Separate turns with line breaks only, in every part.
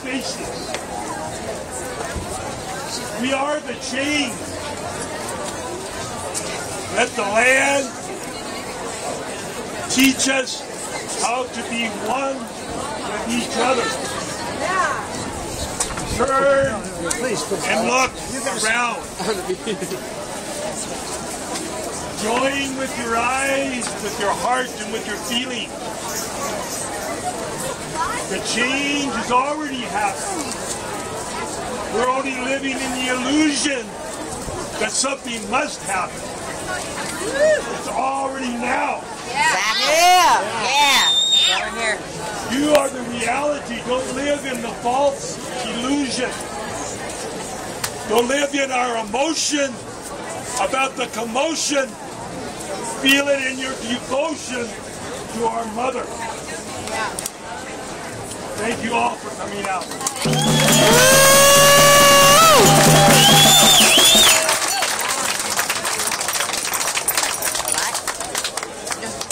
faces. We are the change. Let the land teach us how to be one with each other. Turn and look around. Join with your eyes, with your heart, and with your feelings. The change is already happening. We're only living in the illusion that something must happen. It's already now.
Yeah.
You are the reality. Don't live in the false illusion. Don't live in our emotion about the commotion. Feel it in your devotion to our mother. Thank you all for coming out.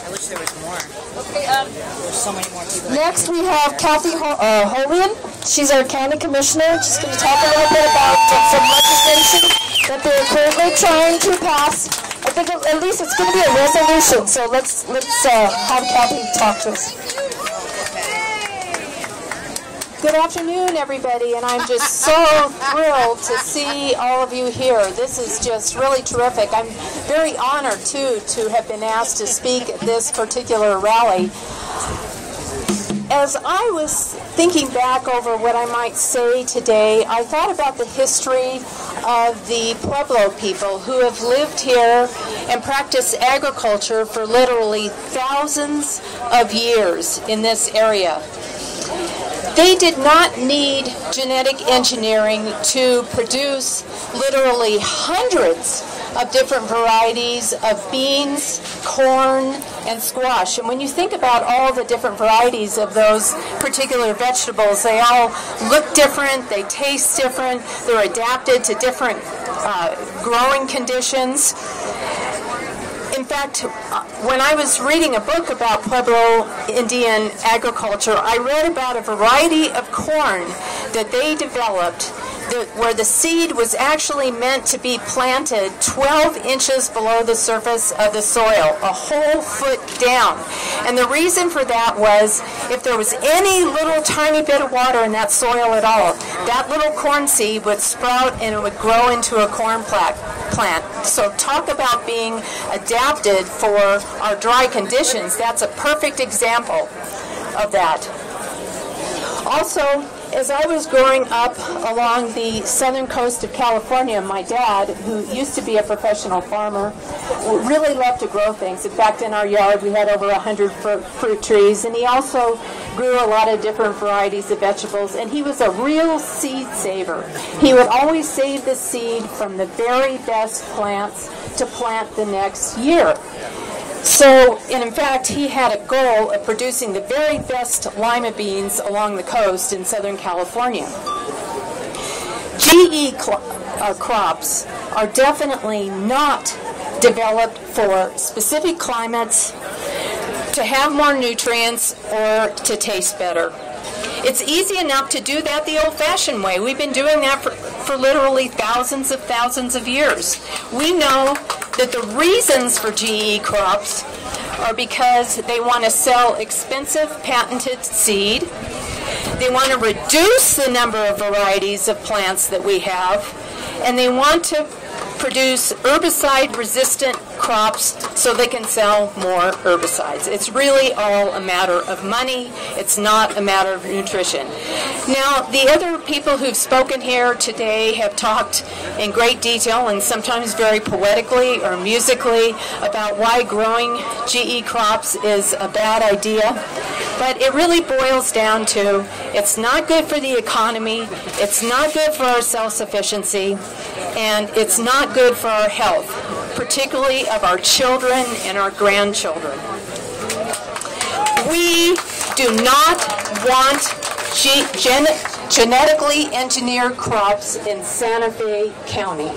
I wish there was more. Okay, there's so many more people.
Next we have Kathy Holian. She's our county commissioner. She's going to talk a little bit about some legislation that they're currently trying to pass. I think at least it's going to be a resolution. So let's have Kathy talk to us. Good afternoon, everybody, and I'm just so thrilled to see all of you here. This is just really terrific. I'm very honored, too, to have been asked to speak at this particular rally. As I was thinking back over what I might say today, I thought about the history of the Pueblo people who have lived here and practiced agriculture for literally thousands of years in this area. They did not need genetic engineering to produce literally hundreds of different varieties of beans, corn, and squash. And when you think about all the different varieties of those particular vegetables, they all look different, they taste different, they're adapted to different growing conditions. In fact, when I was reading a book about Pueblo Indian agriculture, I read about a variety of corn that they developed where the seed was actually meant to be planted 12 inches below the surface of the soil, a whole foot down. And the reason for that was if there was any little tiny bit of water in that soil at all, that little corn seed would sprout and it would grow into a corn plant. So talk about being adapted for our dry conditions. That's a perfect example of that. Also, as I was growing up along the southern coast of California, my dad, who used to be a professional farmer, really loved to grow things. In fact, in our yard we had over 100 fruit trees, and he also grew a lot of different varieties of vegetables, and he was a real seed saver. He would always save the seed from the very best plants to plant the next year. So, and in fact, he had a goal of producing the very best lima beans along the coast in Southern California. GE crops are definitely not developed for specific climates, to have more nutrients, or to taste better. It's easy enough to do that the old-fashioned way. We've been doing that for literally thousands of years. We know that the reasons for GE crops are because they want to sell expensive patented seed. They want to reduce the number of varieties of plants that we have, and they want to produce herbicide-resistant crops so they can sell more herbicides. It's really all a matter of money. It's not a matter of nutrition. Now, the other people who've spoken here today have talked in great detail and sometimes very poetically or musically about why growing GE crops is a bad idea. But it really boils down to it's not good for the economy, it's not good for our self-sufficiency, and it's not good for our health, particularly of our children and our grandchildren. We do not want genetically engineered crops in Santa Fe County.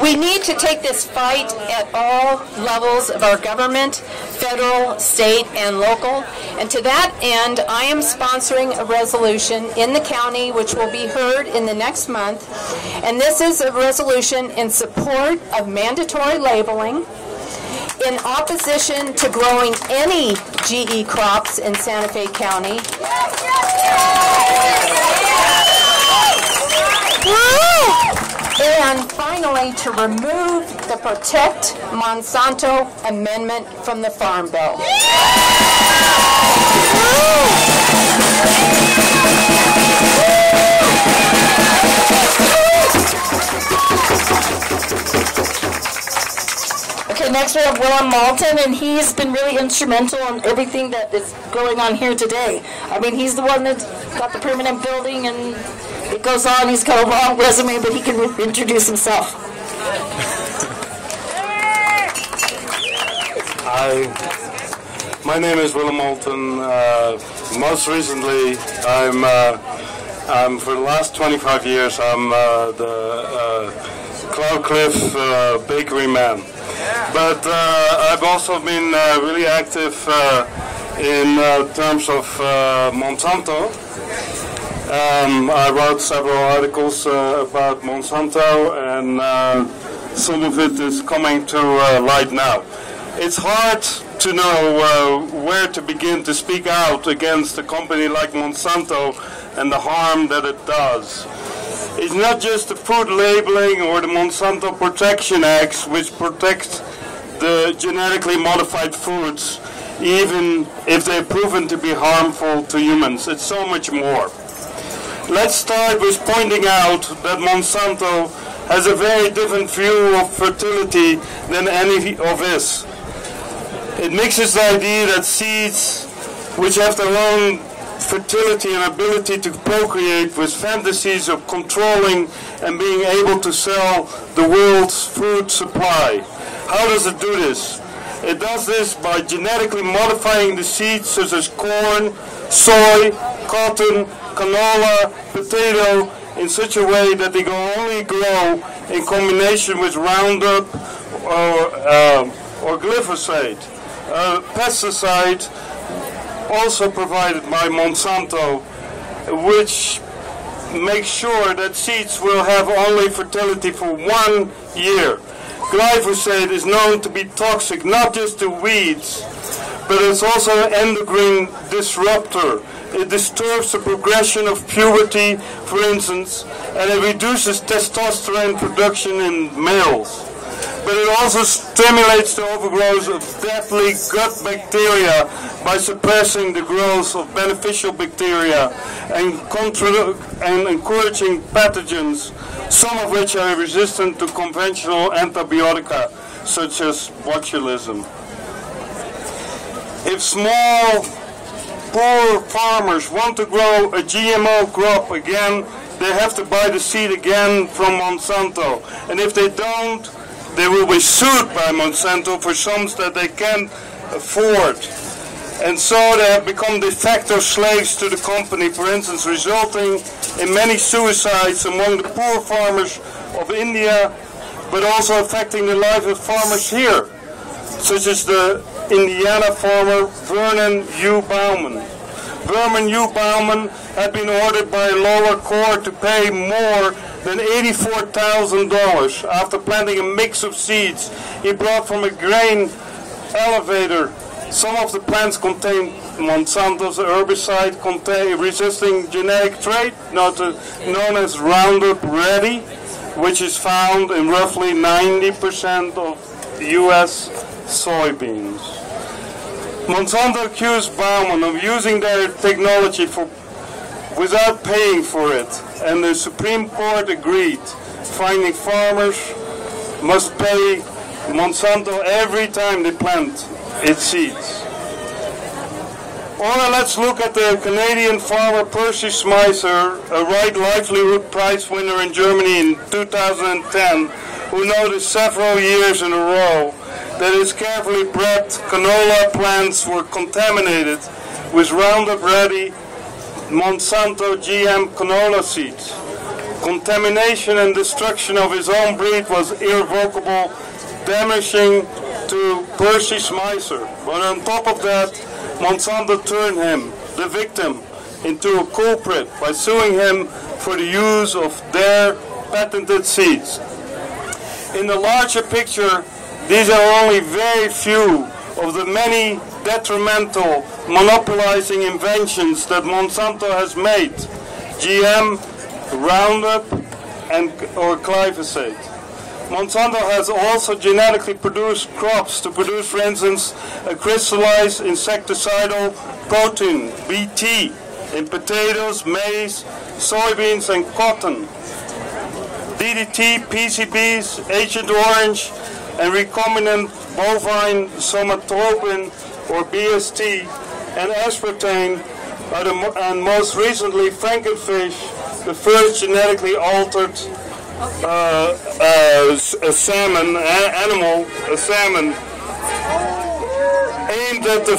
We need to take this fight at all levels of our government, federal, state, and local. And to that end, I am sponsoring a resolution in the county which will be heard in the next month. And this is a resolution in support of mandatory labeling, in opposition to growing any GE crops in Santa Fe County. And finally, to remove the Protect Monsanto Amendment from the Farm Bill.
Okay, next we have Willem Malton, and he's been really instrumental in everything that is going on here today. I mean, he's the one that got the permanent building, and it goes on. He's got a long resume, but he can introduce himself.
Hi, my name is Willem Malton. Most recently, I'm for the last 25 years, I'm the Cloud Cliff bakery man. But I've also been really active in terms of Monsanto. I wrote several articles about Monsanto, and some of it is coming to light now. It's hard to know where to begin to speak out against a company like Monsanto and the harm that it does. It's not just the food labeling or the Monsanto Protection Acts which protect the genetically modified foods, even if they're proven to be harmful to humans. It's so much more. Let's start with pointing out that Monsanto has a very different view of fertility than any of us. It mixes the idea that seeds, which have their own fertility and ability to procreate, with fantasies of controlling and being able to sell the world's food supply. How does it do this? It does this by genetically modifying the seeds such as corn, soy, cotton, canola, potato in such a way that they can only grow in combination with Roundup or glyphosate, a pesticide also provided by Monsanto, which makes sure that seeds will have only fertility for 1 year. Glyphosate is known to be toxic not just to weeds, but it's also an endocrine disruptor. It disturbs the progression of puberty, for instance, and it reduces testosterone production in males. But it also stimulates the overgrowth of deadly gut bacteria by suppressing the growth of beneficial bacteria and encouraging pathogens, some of which are resistant to conventional antibiotica, such as botulism. If small, poor farmers want to grow a GMO crop again, they have to buy the seed again from Monsanto. And if they don't, they will be sued by Monsanto for sums that they can't afford. And so they have become de facto slaves to the company, for instance, resulting in many suicides among the poor farmers of India, but also affecting the life of farmers here, such as the Indiana farmer Vernon U. Bauman. Vernon U. Bauman had been ordered by a lower court to pay more than $84,000 after planting a mix of seeds he brought from a grain elevator. Some of the plants contain Monsanto's herbicide resisting genetic trait, known as Roundup Ready, which is found in roughly 90% of U.S. soybeans. Monsanto accused Bauman of using their technology without paying for it, and the Supreme Court agreed, finding farmers must pay Monsanto every time they plant its seeds. Or let's look at the Canadian farmer Percy Smyser, a Right Livelihood Prize winner in Germany in 2010, who noticed several years in a row that his carefully bred canola plants were contaminated with Roundup Ready Monsanto GM canola seeds. contamination and destruction of his own breed was irrevocable, damaging to Percy Smyser. But on top of that, Monsanto turned him, the victim, into a culprit by suing him for the use of their patented seeds. In the larger picture, these are only very few of the many detrimental, monopolizing inventions that Monsanto has made: GM, Roundup, or glyphosate. Monsanto has also genetically produced crops to produce, for instance, a crystallized insecticidal protein, BT, in potatoes, maize, soybeans, and cotton. DDT, PCBs, Agent Orange, and recombinant bovine somatotropin, or BST, and aspartame, and most recently Frankenfish, the first genetically altered salmon aimed at the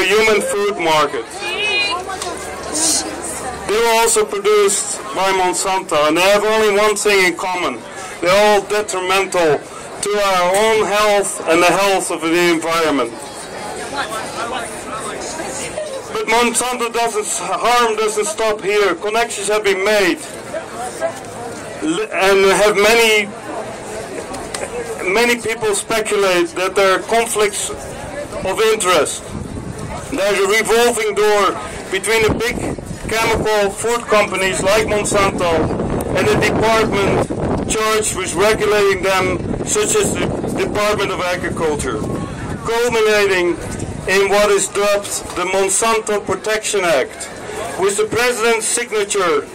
human food market. They were also produced by Monsanto, and they have only one thing in common: they're all detrimental to our own health and the health of the environment. But Monsanto harm doesn't stop here. Connections have been made, and have many people speculate that there are conflicts of interest. There's a revolving door between the big chemical food companies like Monsanto and the department charged with regulating them, such as the Department of Agriculture, culminating in what is dubbed the Monsanto Protection Act. With the President's signature,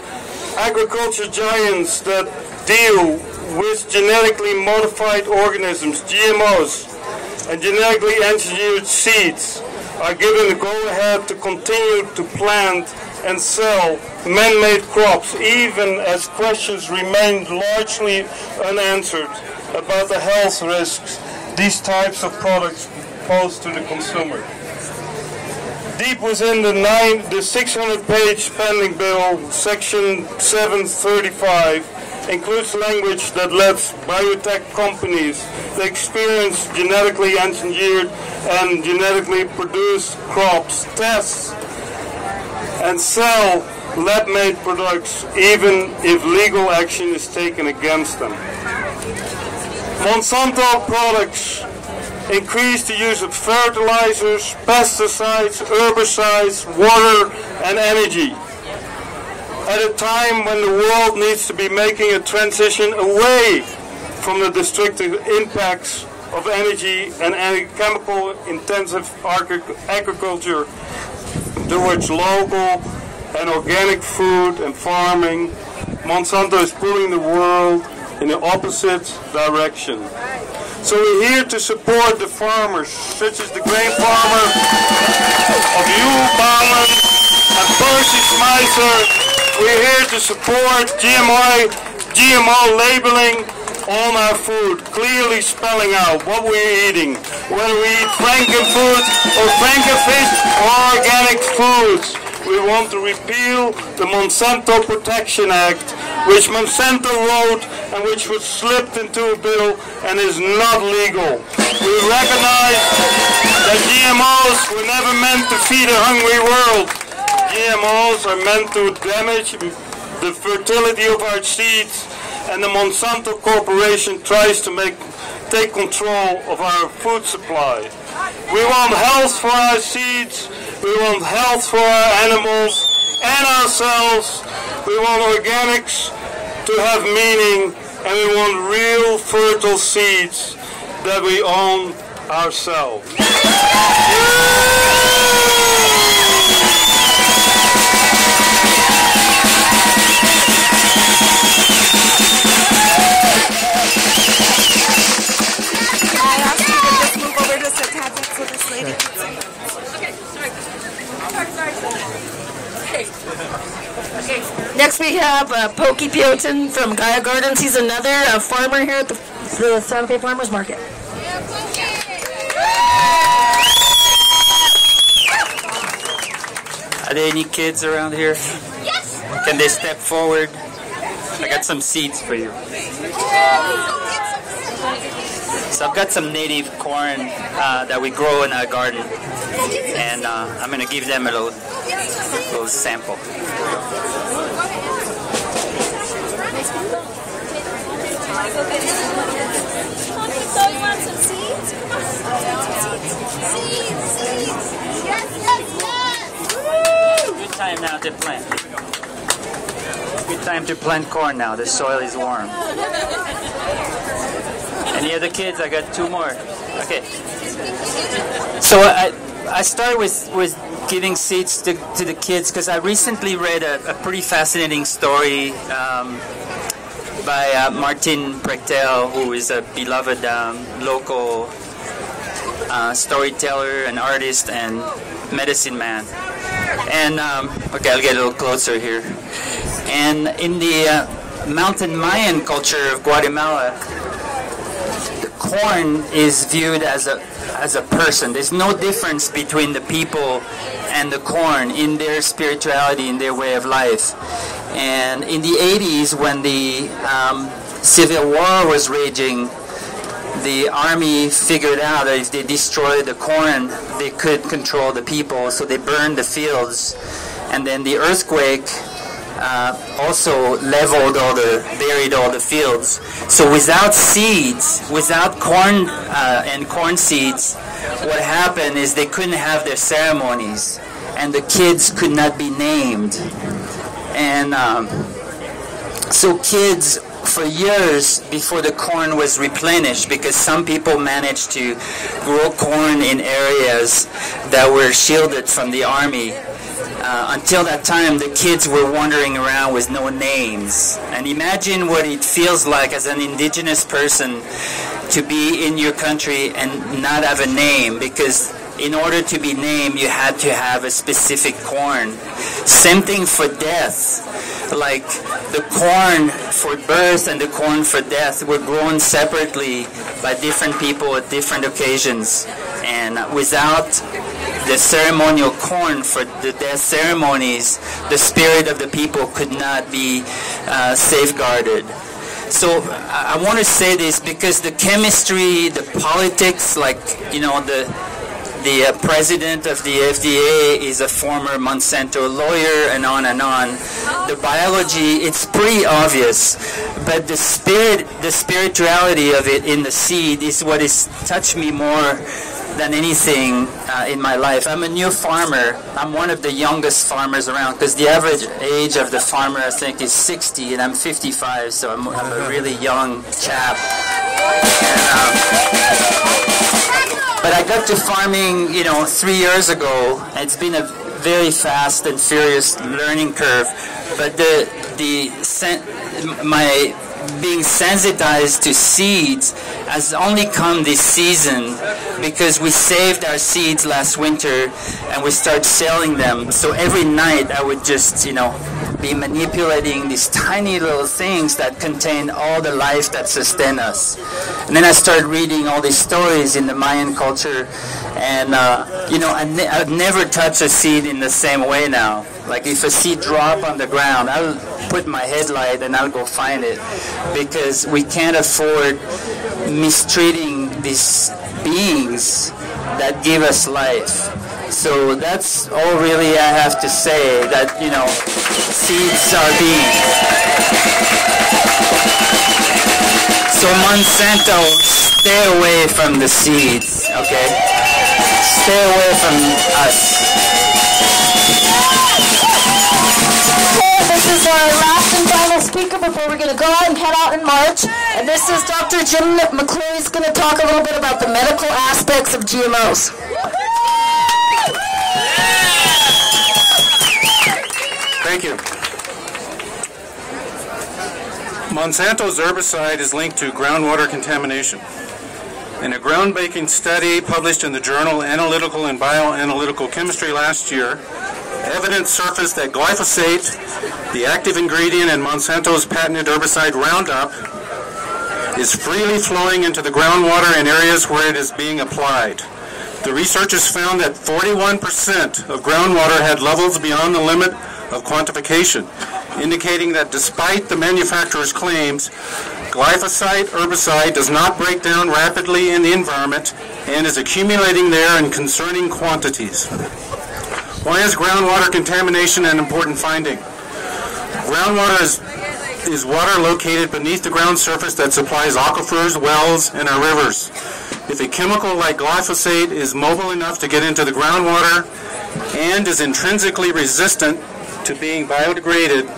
agriculture giants that deal with genetically modified organisms, GMOs, and genetically engineered seeds are given the go-ahead to continue to plant and sell man-made crops, even as questions remain largely unanswered about the health risks these types of products pose to the consumer. Deep within the 600-page spending bill, Section 735 includes language that lets biotech companies that experience genetically engineered and genetically produced crops test and sell lab-made products even if legal action is taken against them. Monsanto products increase the use of fertilizers, pesticides, herbicides, water, and energy at a time when the world needs to be making a transition away from the destructive impacts of energy and chemical-intensive agriculture towards local and organic food and farming. Monsanto is pulling the world in the opposite direction. So we're here to support the farmers, such as the grain farmer of Bauman and Percy Smyser. We're here to support GMO labeling on our food, clearly spelling out what we're eating, whether we eat Frankenfood or Frankenfish or organic foods. We want to repeal the Monsanto Protection Act, which Monsanto wrote and which was slipped into a bill and is not legal. We recognize that GMOs were never meant to feed a hungry world. GMOs are meant to damage the fertility of our seeds, and the Monsanto Corporation tries to take control of our food supply. We want health for our seeds, we want health for our animals and ourselves, we want organics to have meaning, and we want real fertile seeds that we own ourselves.
Next we have Pokey Piotin from Gaia Gardens. He's another farmer here at the Santa Fe Farmers Market.
Are there any kids around here? Yes. Can they step forward? I got some seeds for you. So I've got some native corn that we grow in our garden, and I'm going to give them a little sample.
So you want some seeds? Seeds. Yes.
Good time now to plant. Good time to plant corn now. The soil is warm. Any other kids? I got two more. Okay. So I start with giving seeds to the kids because I recently read a pretty fascinating story by Martin Prechtel, who is a beloved local storyteller, an artist, and medicine man. And okay, I'll get a little closer here. And in the mountain Mayan culture of Guatemala, the corn is viewed as a person. There's no difference between the people and the corn in their spirituality, in their way of life. And in the 80s, when the Civil War was raging, the army figured out that if they destroyed the corn, they could control the people, so they burned the fields. And then the earthquake also leveled buried all the fields. So without seeds, without corn and corn seeds, what happened is they couldn't have their ceremonies, and the kids could not be named. And so kids, for years before the corn was replenished, because some people managed to grow corn in areas that were shielded from the army, until that time the kids were wandering around with no names. And imagine what it feels like as an indigenous person to be in your country and not have a name, because in order to be named, you had to have a specific corn. Same thing for death. Like the corn for birth and the corn for death were grown separately by different people at different occasions. And without the ceremonial corn for the death ceremonies, the spirit of the people could not be safeguarded. So I want to say this because the chemistry, the politics, like, you know, the president of the FDA is a former Monsanto lawyer, and on and on. The biology, it's pretty obvious, but the spirituality of it in the seed is what has touched me more than anything in my life. I'm a new farmer. I'm one of the youngest farmers around, because the average age of the farmer, I think, is 60, and I'm 55, so I'm a really young chap. But I got to farming, 3 years ago. It's been a very fast and furious learning curve. But my being sensitized to seeds has only come this season, because we saved our seeds last winter and we started selling them. So every night I would just, be manipulating these tiny little things that contain all the life that sustain us. And then I started reading all these stories in the Mayan culture, and I've never touched a seed in the same way now. Like if a seed drop on the ground, I'll put my headlight and I'll go find it, because we can't afford mistreating these beings that give us life. So that's all really I have to say, that, seeds are beings. So Monsanto, stay away from the seeds, okay? Stay away from us.
This is our last and final speaker before we're going to go out and head out in March. And this is Dr. Jim McClure. He's going to talk a little bit about the medical aspects of GMOs.
Thank you. Monsanto's herbicide is linked to groundwater contamination. In a groundbreaking study published in the journal Analytical and Bioanalytical Chemistry last year, evidence surfaced that glyphosate, the active ingredient in Monsanto's patented herbicide Roundup, is freely flowing into the groundwater in areas where it is being applied. The researchers found that 41% of groundwater had levels beyond the limit of quantification.
indicating that despite the manufacturer's claims, glyphosate herbicide does not break down rapidly in the environment and is accumulating there in concerning quantities. Why is groundwater contamination an important finding? Groundwater is water located beneath the ground surface that supplies aquifers, wells, and our rivers. If a chemical like glyphosate is mobile enough to get into the groundwater and is intrinsically resistant to being biodegraded,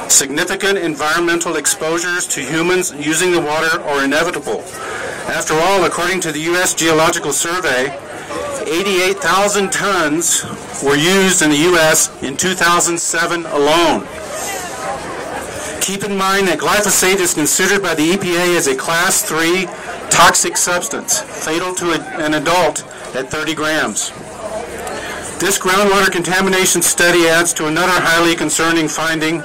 significant environmental exposures to humans using the water are inevitable. After all, according to the U.S. Geological Survey, 88,000 tons were used in the U.S. in 2007 alone. Keep in mind that glyphosate is considered by the EPA as a Class 3 toxic substance, fatal to an adult at 30 grams. This groundwater contamination study adds to another highly concerning finding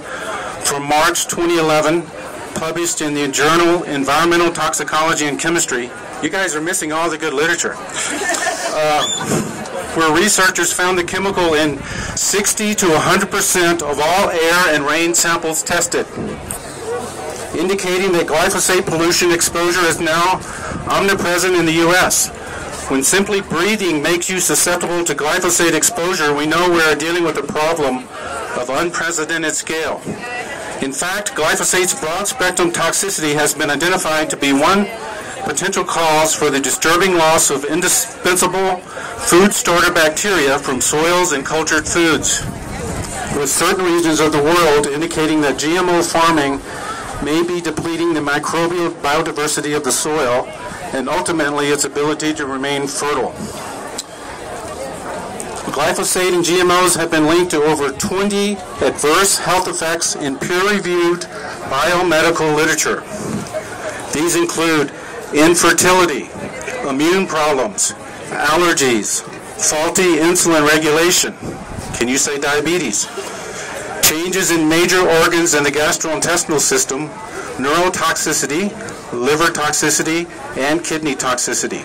from March 2011, published in the journal Environmental Toxicology and Chemistry. You guys are missing all the good literature. Where researchers found the chemical in 60 to 100% of all air and rain samples tested, indicating that glyphosate pollution exposure is now omnipresent in the U.S. When simply breathing makes you susceptible to glyphosate exposure, we know we are dealing with a problem of unprecedented scale. In fact, glyphosate's broad-spectrum toxicity has been identified to be one potential cause for the disturbing loss of indispensable food starter bacteria from soils and cultured foods, with certain regions of the world indicating that GMO farming may be depleting the microbial biodiversity of the soil and ultimately its ability to remain fertile. Glyphosate and GMOs have been linked to over 20 adverse health effects in peer-reviewed biomedical literature. These include infertility, immune problems, allergies, faulty insulin regulation, can you say diabetes, changes in major organs in the gastrointestinal system, neurotoxicity, liver toxicity, and kidney toxicity.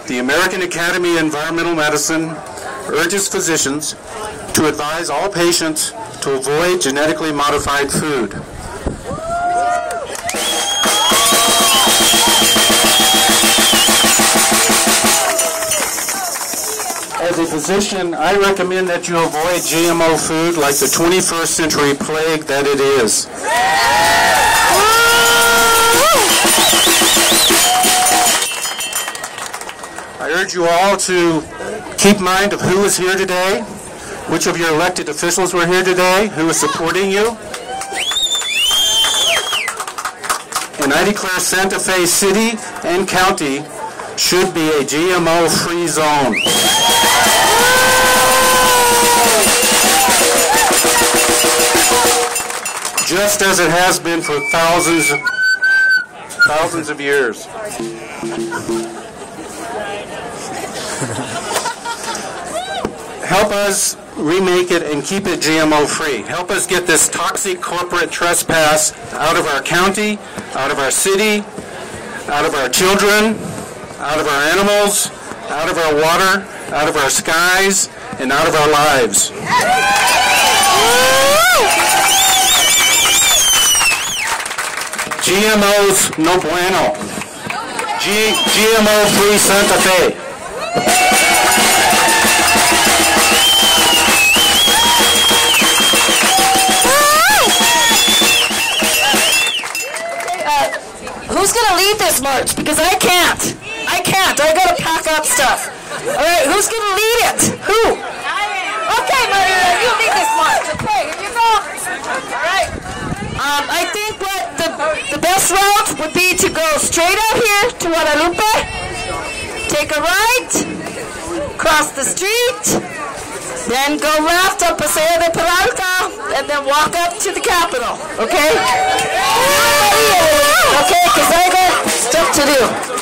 The American Academy of Environmental Medicine urges physicians to advise all patients to avoid genetically modified food. As a physician, I recommend that you avoid GMO food like the 21st century plague that it is. I urge you all to keep mind of who is here today, which of your elected officials were here today, who is supporting you. And I declare Santa Fe City and County should be a GMO-free zone. Just as it has been for thousands of years. Help us remake it and keep it GMO-free. Help us get this toxic corporate trespass out of our county, out of our city, out of our children, out of our animals, out of our water, out of our skies, and out of our lives. GMOs no bueno. GMO-free Santa Fe.
Who's going to lead this march? Because I can't. I got to pack up stuff. All right, who's going to lead it? Who? Okay, Maria, you lead this march. Okay, here you go. All right. I think what the best route would be to go straight out here to Guadalupe, take a right, cross the street, then go left up Paseo de Peralta, and then walk up to the Capitol. Okay? Okay, because I got stuff to do.